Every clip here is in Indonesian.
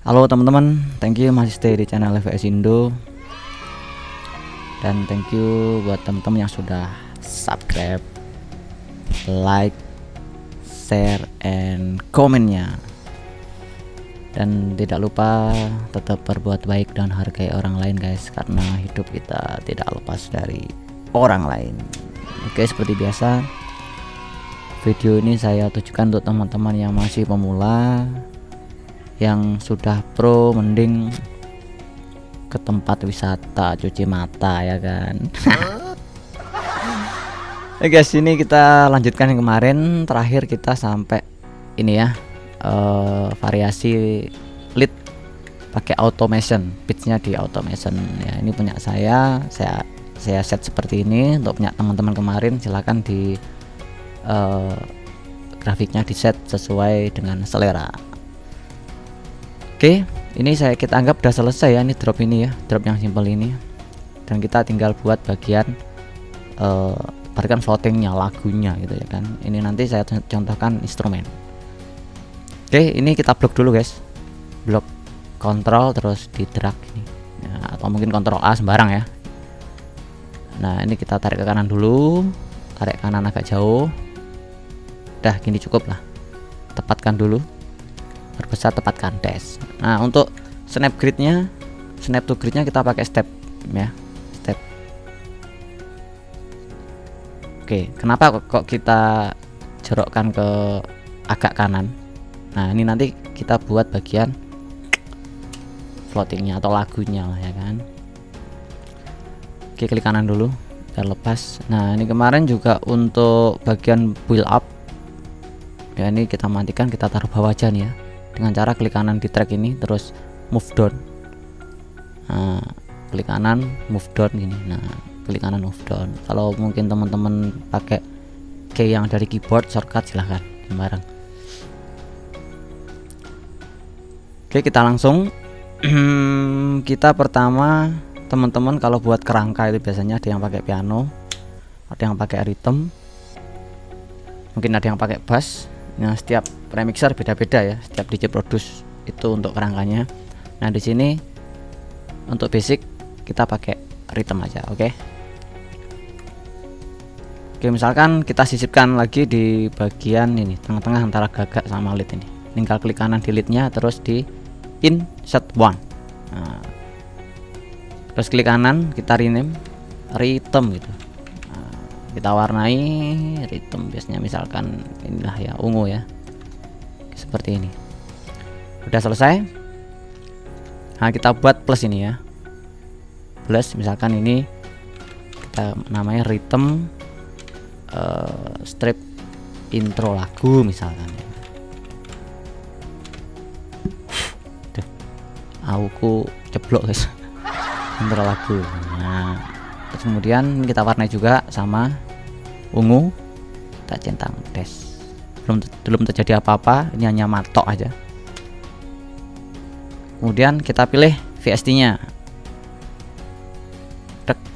Halo teman-teman, thank you masih stay di channel FVS Indo. Dan thank you buat teman-teman yang sudah subscribe, like, share, and komennya. Dan tidak lupa tetap berbuat baik dan hargai orang lain guys, karena hidup kita tidak lepas dari orang lain. Oke, seperti biasa video ini saya tujukan untuk teman-teman yang masih pemula. Yang sudah pro mending ke tempat wisata cuci mata ya kan. Guys, ini kita lanjutkan yang kemarin. Terakhir kita sampai ini ya, variasi lead pakai automation, pitchnya di automation ya. Ini punya saya set seperti ini. Untuk punya teman-teman kemarin silahkan di grafiknya di set sesuai dengan selera. Oke, ini kita anggap udah selesai ya. Ini drop ini ya, drop yang simple ini. Dan kita tinggal buat bagian barikan floatingnya, lagunya gitu ya kan. Ini nanti saya contohkan instrumen. Oke, ini kita blok dulu guys. Blok kontrol terus di drag ini ya, atau mungkin kontrol A sembarang ya. Nah, ini kita tarik ke kanan dulu, tarik kanan agak jauh. Dah gini cukup lah. Tepatkan dulu. Perbesar, tepatkan dash. Nah, untuk snap to gridnya kita pakai step ya, step. Oke, kenapa kok kita jorokkan ke agak kanan? Nah, ini nanti kita buat bagian floatingnya atau lagunya lah ya kan. Oke, klik kanan dulu biar lepas. Nah, ini kemarin juga untuk bagian build up ya, ini kita matikan, kita taruh bawah aja nih ya, dengan cara klik kanan di track ini terus move down. Nah, klik kanan move down gini. Nah, klik kanan move down. Kalau mungkin teman-teman pakai key yang dari keyboard shortcut silahkan sembarang. Oke, kita langsung kita pertama teman-teman kalau buat kerangka itu biasanya ada yang pakai piano, ada yang pakai rhythm, mungkin ada yang pakai bass. Nah, setiap remixer beda-beda ya, setiap DJ produce itu untuk kerangkanya. Nah, di sini untuk basic kita pakai rhythm aja, oke. Oke, misalkan kita sisipkan lagi di bagian ini tengah-tengah antara gagak sama lead ini. Tinggal klik kanan di leadnya terus di insert one. Nah, terus klik kanan kita rename rhythm gitu. Kita warnai rhythm biasanya misalkan inilah ya, ungu ya, seperti ini. Udah selesai. Nah, kita buat plus ini ya, plus misalkan ini kita namanya rhythm strip intro lagu misalkan ya. Aku ceblok guys. Intro lagu. Nah, terus kemudian kita warnai juga sama ungu, kita centang dash. Belum terjadi apa-apa, ini hanya matok aja. Kemudian kita pilih VST nya.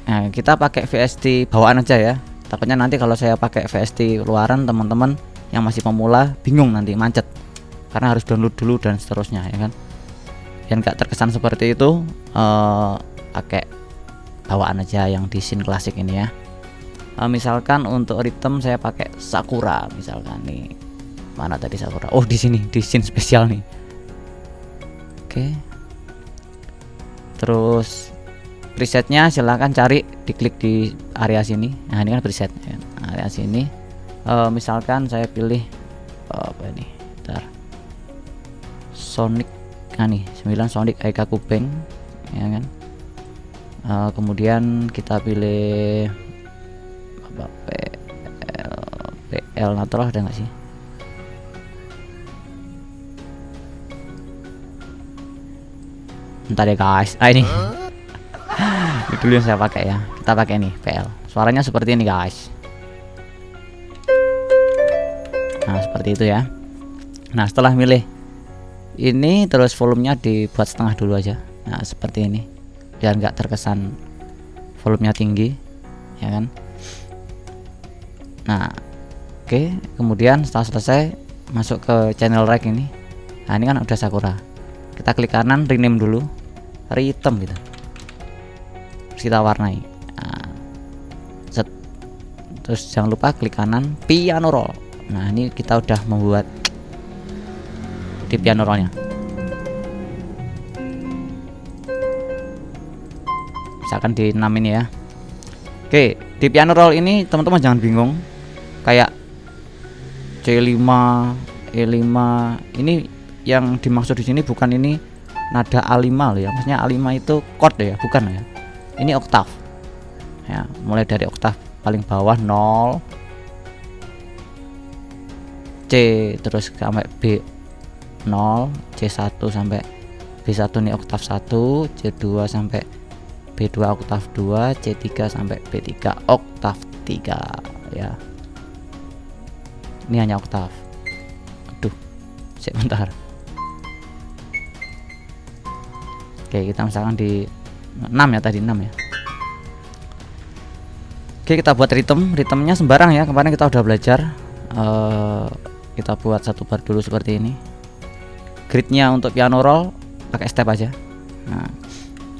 Nah, kita pakai VST bawaan aja ya, takutnya nanti kalau saya pakai VST luaran teman-teman yang masih pemula bingung, nanti macet karena harus download dulu dan seterusnya ya kan. Yang nggak terkesan seperti itu, pakai bawaan aja yang di scene klasik ini ya. Misalkan untuk rhythm saya pakai Sakura misalkan nih. Mana tadi Sakura? Oh, di sini di scene spesial nih. Oke. Terus presetnya silahkan cari, diklik di area sini. Nah, ini kan preset ya. Area sini. Misalkan saya pilih apa ini? Bentar. Sonic. Nah nih 9 Sonic Aika Kubeng ya kan. Kemudian kita pilih apa, PL natural ada nggak sih? Bentar ya guys. Ini ini dulu yang saya pakai ya. Kita pakai nih PL. Suaranya seperti ini guys. Nah, seperti itu ya. Nah, setelah milih ini terus volumenya dibuat setengah dulu aja. Nah, seperti ini biar nggak terkesan volumenya tinggi ya kan. Nah, oke, kemudian setelah selesai masuk ke channel rack ini. Nah, ini kan udah Sakura. kita klik kanan, rename dulu, rhythm gitu, terus kita warnai. Nah, terus jangan lupa klik kanan, piano roll. Nah ini kita udah membuat di piano rollnya. Misalkan di 6 ini ya. Oke, di piano roll ini teman-teman jangan bingung, kayak C5, E5 ini yang dimaksud di sini bukan ini nada A5 loh ya. Maksudnya A5 itu chord ya, bukan ya. Ini oktav. Ya, mulai dari oktav paling bawah 0, C terus sampai B0, C1 sampai B1 ini oktav 1, C2 sampai B2 oktav 2, C3 sampai B3 oktav 3 ya. Ini hanya oktav. Aduh, sebentar. Oke, kita misalkan di 6 ya, tadi 6 ya. Oke, kita buat ritmenya sembarang ya. Kemarin kita udah belajar. Kita buat satu bar dulu seperti ini. Gridnya untuk piano roll pakai step aja. Nah,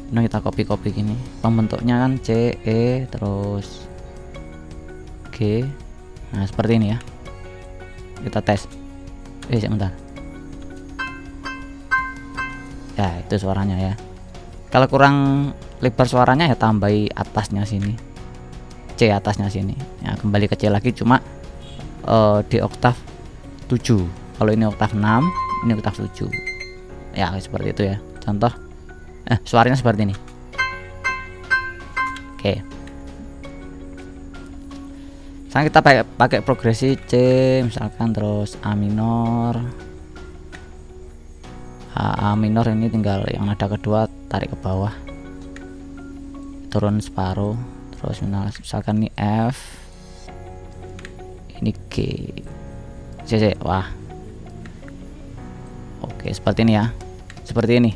ini kita copy gini. Pembentuknya kan C, E, terus G. Nah, seperti ini ya. Kita tes. Sebentar. Ya, itu suaranya ya. Kalau kurang lebar suaranya ya tambahi atasnya sini. C atasnya sini. Ya, kembali kecil lagi cuma di oktav 7. Kalau ini oktav 6, ini oktav 7. Ya, seperti itu ya. Contoh suaranya seperti ini. Oke. Sekarang kita pakai progresi C misalkan, terus A minor. A minor ini tinggal yang nada kedua tarik ke bawah, turun separuh, terus misalkan ini F, ini G, C. Wah, oke, seperti ini ya, seperti ini.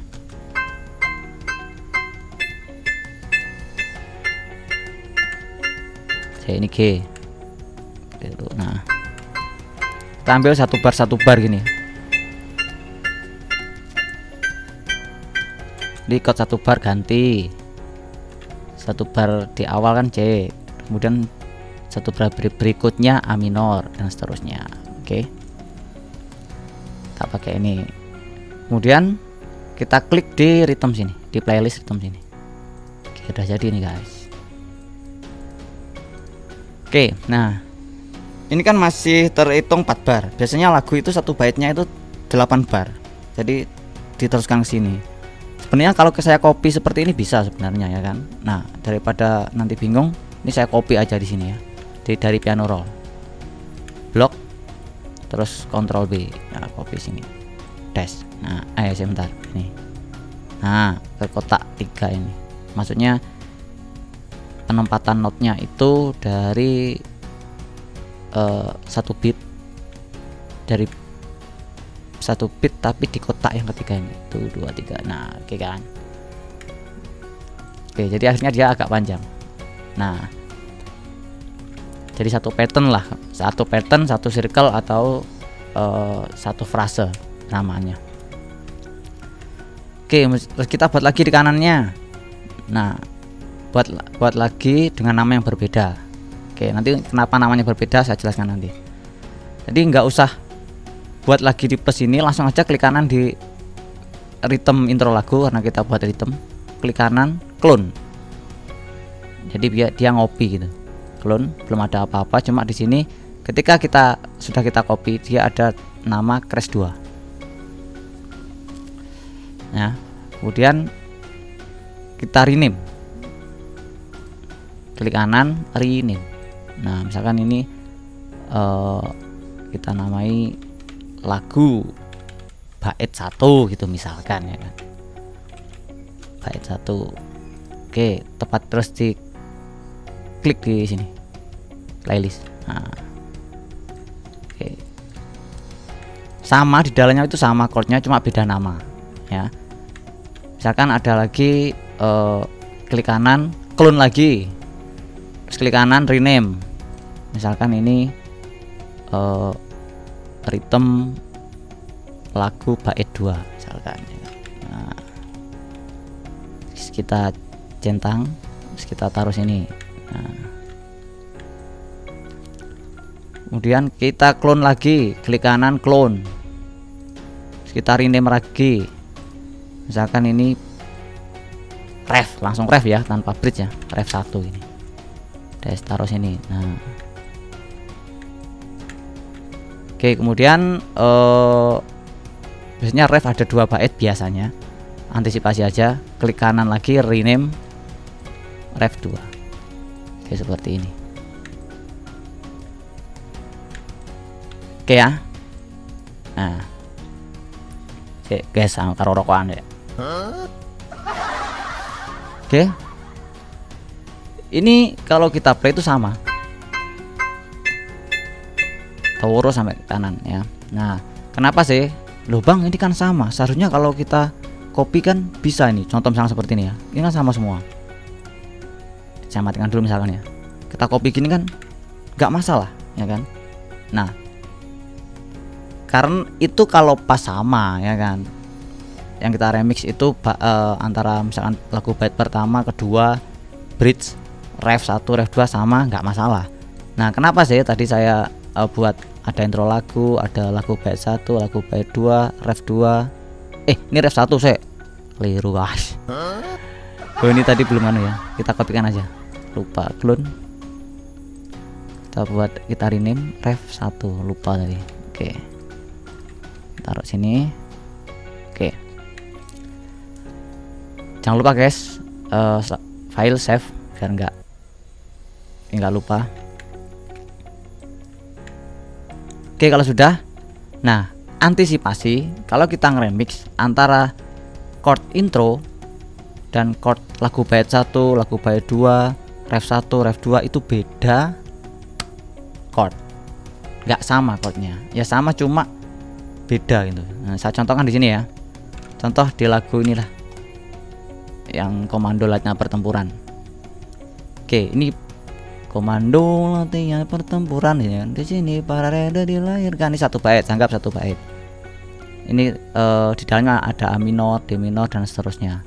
C ini G. Nah, kita ambil satu bar gini. Di chord satu bar ganti, satu bar di awal kan C, kemudian satu bar berikutnya A minor dan seterusnya. Oke, kita pakai ini, kemudian kita klik di rhythm sini, di playlist rhythm sini. Oke, udah jadi nih guys. Oke, nah ini kan masih terhitung 4 bar. Biasanya lagu itu satu baitnya itu 8 bar, jadi diteruskan ke sini. Sebenarnya kalau saya copy seperti ini bisa sebenarnya ya kan. Nah, daripada nanti bingung, ini saya copy aja di sini ya. Dari piano roll. Blok terus Ctrl B. Nah, copy sini. Dash. Nah, sebentar. Ini. Nah, ke kotak 3 ini. Maksudnya penempatan notnya itu dari 1 bit, dari 1 bit tapi di kotak yang ketiga ini. 1, 2, 3. Nah, oke kan. Oke, jadi akhirnya dia agak panjang. Nah, jadi satu pattern lah, satu pattern, satu circle atau satu frase namanya. Oke, terus kita buat lagi di kanannya. Nah, buat lagi dengan nama yang berbeda. Oke, nanti kenapa namanya berbeda saya jelaskan nanti. Jadi nggak usah buat lagi di plus ini, langsung aja klik kanan di rhythm intro lagu karena kita buat rhythm, klik kanan clone. Jadi dia ngopi gitu. Clone, belum ada apa-apa, cuma di sini ketika kita sudah kita copy dia ada nama Crash 2. Nah, kemudian kita rename. Klik kanan rename. Nah, misalkan ini kita namai lagu bait 1 gitu misalkan ya kan. Bait 1. Oke, tepat terus di klik di sini playlist. Nah, oke. Sama di dalamnya itu sama chordnya cuma beda nama ya. Misalkan ada lagi klik kanan clone lagi. Terus klik kanan rename. Misalkan ini rhythm lagu bait 2 misalkan. Nah, kita centang, terus kita taruh sini. Nah, kemudian kita clone lagi, klik kanan clone, terus kita rename lagi. Misalkan ini ref, langsung ref ya, tanpa bridge ya, ref 1 ini. Saya taruh sini. Nah, oke, kemudian biasanya ref ada 2 bait biasanya. Antisipasi aja, klik kanan lagi, rename ref 2. Oke, seperti ini. Oke ya. Nah, oke guys, karo rokokan ya. Oke. Ini kalau kita play itu sama. Terus sampai ke kanan ya. Nah, kenapa sih? Loh bang, ini kan sama. Seharusnya kalau kita copy kan bisa ini. Contoh misalnya seperti ini ya. Ini kan sama semua. Saya matikan dulu misalkan ya. Kita copy gini kan nggak masalah, ya kan? Nah, karena itu kalau pas sama ya kan. Yang kita remix itu antara misalkan lagu bait pertama, kedua, bridge, ref 1, ref 2 sama, nggak masalah. Nah, kenapa sih tadi saya buat ada intro lagu, ada lagu bait 1, lagu bait 2, ref 2. Ini ref 1 saya keliru guys. Oh, ini tadi belum anu ya. Kita kopikan aja. Lupa clone. Kita buat, kita rename ref 1, lupa tadi. Oke. Taruh sini. Oke. Jangan lupa guys, file save biar nggak lupa. Oke, kalau sudah, nah antisipasi kalau kita ngeremix antara chord intro dan chord lagu bait 1, lagu bait 2, ref 1, ref 2 itu beda chord, nggak sama chordnya. Ya sama, cuma beda gitu. Nah, saya contohkan di sini ya. Contoh di lagu inilah, yang komando latihan pertempuran. Oke, ini komando latihan pertempuran ya. Di sini para reda dilahirkan. Ini 1 bait, anggap 1 bait. Ini di dalamnya ada A minor, D minor dan seterusnya.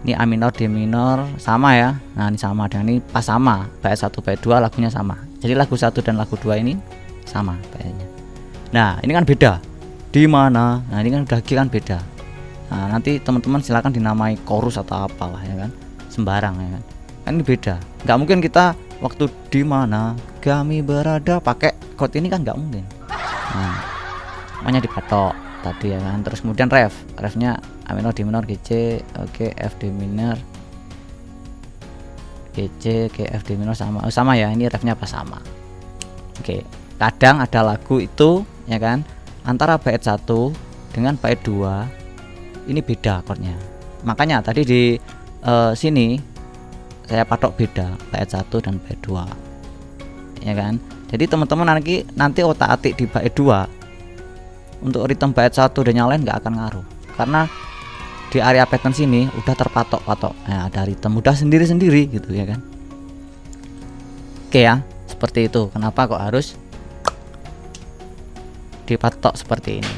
Ini A minor, D minor sama ya. Nah, ini sama, dan ini pas sama. Bait 1, bait 2 lagunya sama. Jadi lagu 1 dan lagu 2 ini sama baitnya. Nah, ini kan beda. Di mana? Nah, ini kan udah kan beda. Nah, nanti teman-teman silakan dinamai chorus atau apalah ya kan, sembarang ya kan. Kan ini beda. Nggak mungkin kita waktu di mana kami berada pakai chord ini kan, nggak mungkin. Nah, makanya dipatok tadi ya kan. Terus kemudian refnya A minor, D minor, G C, oke, F D minor, G C, G F D minor sama. Oh, sama ya, ini refnya apa sama. Oke, kadang ada lagu itu ya kan, antara bait 1 dengan bait 2 ini beda chordnya. Makanya tadi di sini saya patok beda bait 1 dan bait 2 ya kan. Jadi teman-teman nanti otak-atik di bait 2 untuk ritme bait 1 dan yang lain nggak akan ngaruh, karena di area pattern sini udah terpatok-patok. Nah, ada ritme udah sendiri-sendiri gitu ya kan. Oke ya, seperti itu. Kenapa kok harus dipatok seperti ini?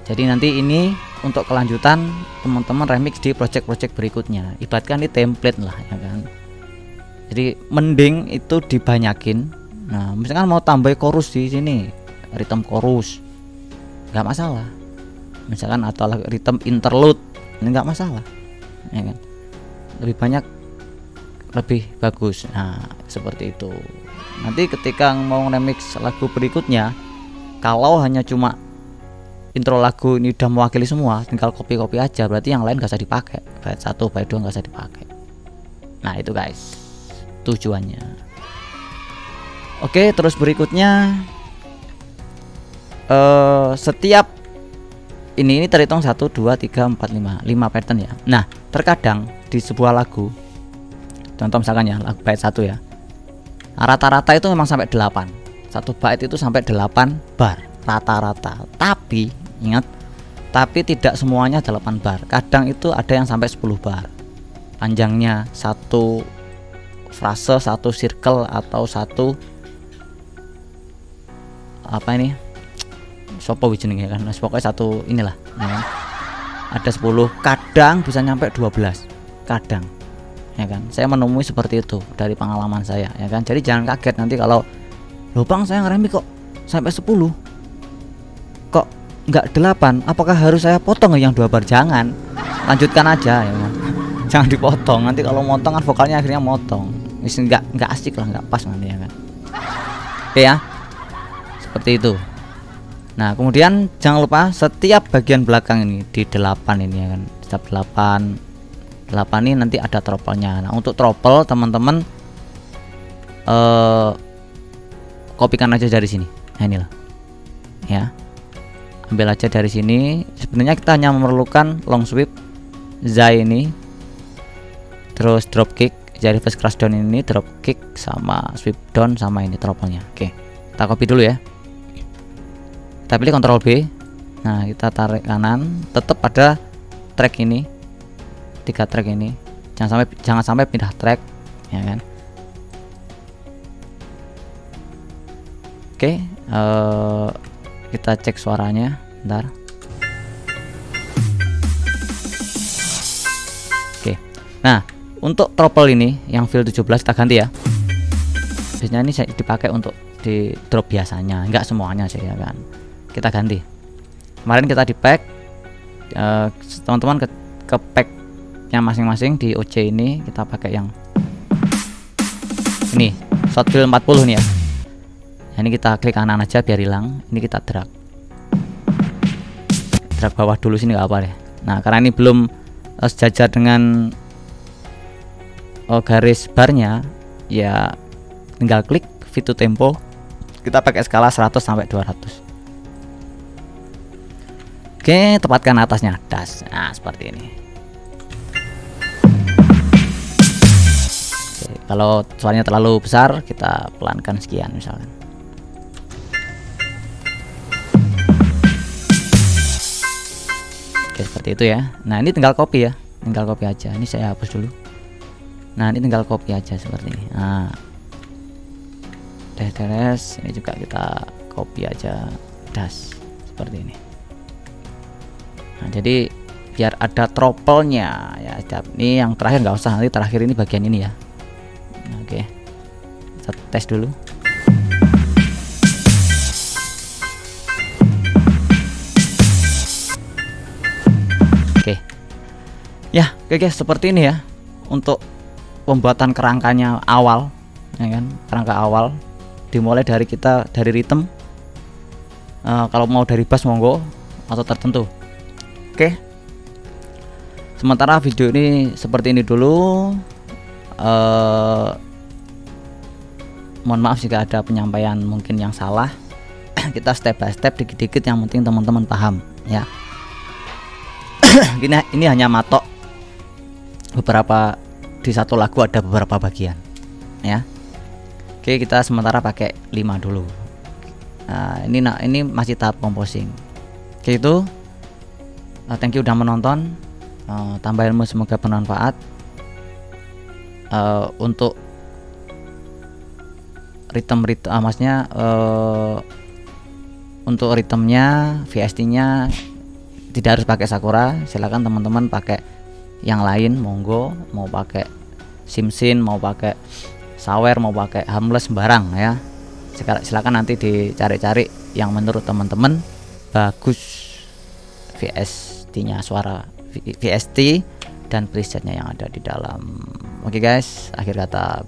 Jadi nanti ini untuk kelanjutan teman-teman remix di project-project berikutnya. Ibaratkan ini template lah ya kan. Jadi mending itu dibanyakin. Nah, misalkan mau tambah chorus di sini, ritme chorus, nggak masalah. Misalkan atau ritme interlude, ini nggak masalah, ya kan. Lebih banyak lebih bagus. Nah, seperti itu. Nanti ketika mau remix lagu berikutnya, kalau hanya cuma intro lagu ini udah mewakili semua, tinggal copy aja, berarti yang lain gak usah dipakai. Bait 1, bait 2 gak usah dipakai. Nah, itu guys tujuannya. Oke, terus berikutnya setiap ini terhitung 1, 2, 3, 4, 5 pattern ya. Nah, terkadang di sebuah lagu, contoh misalkan ya lagu bait 1 ya, rata-rata itu memang sampai 8. Satu bait itu sampai 8 bar rata-rata. Tapi ingat, tapi tidak semuanya 8 bar. Kadang itu ada yang sampai 10 bar panjangnya, satu frase, satu circle, atau satu apa ini, sopo jenenge kan, pokoknya satu inilah ya kan? ada 10, kadang bisa nyampe 12, kadang, ya kan. Saya menemui seperti itu dari pengalaman saya, ya kan. Jadi jangan kaget nanti kalau, loh Bang, saya ngeremi kok sampai 10, kok nggak 8, apakah harus saya potong yang 2 bar? Jangan, lanjutkan aja, ya kan. Jangan dipotong, nanti kalau motong kan vokalnya akhirnya motong, nggak asik lah, nggak pas nanti, ya kan. Oke ya, seperti itu. Nah kemudian jangan lupa setiap bagian belakang ini di 8 ini, ya kan, setiap 8 ini nanti ada throttle-nya. Nah untuk throttle teman-teman kopikan aja dari sini. Nah inilah, ya, ambil aja dari sini. Sebenarnya kita hanya memerlukan long sweep, zai ini, terus drop kick, jari reverse crash down ini, drop kick sama sweep down sama ini throttle-nya. Oke, kita copy dulu ya. Kita pilih Ctrl B. Nah kita tarik kanan, tetap ada track ini, 3 track ini, jangan sampai pindah track, ya kan. Oke, kita cek suaranya bentar. Oke, nah untuk throttle ini yang fill 17 kita ganti ya. Biasanya ini saya dipakai untuk di drop biasanya, enggak semuanya sih, ya kan. Kita ganti. Kemarin kita di pack, teman-teman ke packnya masing-masing di OC ini kita pakai yang ini short fill 40 nih ya. Nah, ini kita klik kanan aja biar hilang. Ini kita drag bawah dulu sini, nggak apa deh. Nah karena ini belum sejajar dengan garis barnya, ya tinggal klik fit to tempo. Kita pakai skala 100 sampai 200. Oke, tepatkan atasnya das. Nah seperti ini. Oke, kalau suaranya terlalu besar kita pelankan sekian misalkan. Oke seperti itu ya. Nah ini tinggal copy ya, tinggal copy aja. Ini saya hapus dulu. Nah ini tinggal copy aja seperti ini. Nah TTRS ini juga kita copy aja das seperti ini. Nah jadi biar ada throttle-nya ya. Ini yang terakhir nggak usah, nanti terakhir ini bagian ini ya. Oke, kita tes dulu. Oke ya, oke guys, seperti ini ya untuk pembuatan kerangkanya awal, ya kan. Kerangka awal dimulai dari kita dari rhythm, kalau mau dari bass monggo atau tertentu. Oke, sementara video ini seperti ini dulu. Mohon maaf jika ada penyampaian mungkin yang salah. Kita step by step, dikit-dikit, yang penting teman-teman paham ya. Ini hanya matok beberapa, di satu lagu ada beberapa bagian ya. Oke, kita sementara pakai 5 dulu. Nah ini masih tahap composing. Oke, itu thank you udah menonton. Tambah ilmu semoga bermanfaat. Untuk maksudnya untuk ritmenya, VST-nya tidak harus pakai Sakura. Silakan teman-teman pakai yang lain monggo. Mau pakai Simsin, mau pakai Sawer, mau pakai Harmless, sembarang ya. Silakan nanti dicari-cari yang menurut teman-teman bagus VST-nya, suara VST dan presetnya yang ada di dalam. Oke guys, akhir kata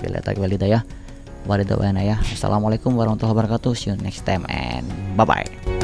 ya. Assalamualaikum warahmatullahi wabarakatuh. See you next time and bye bye.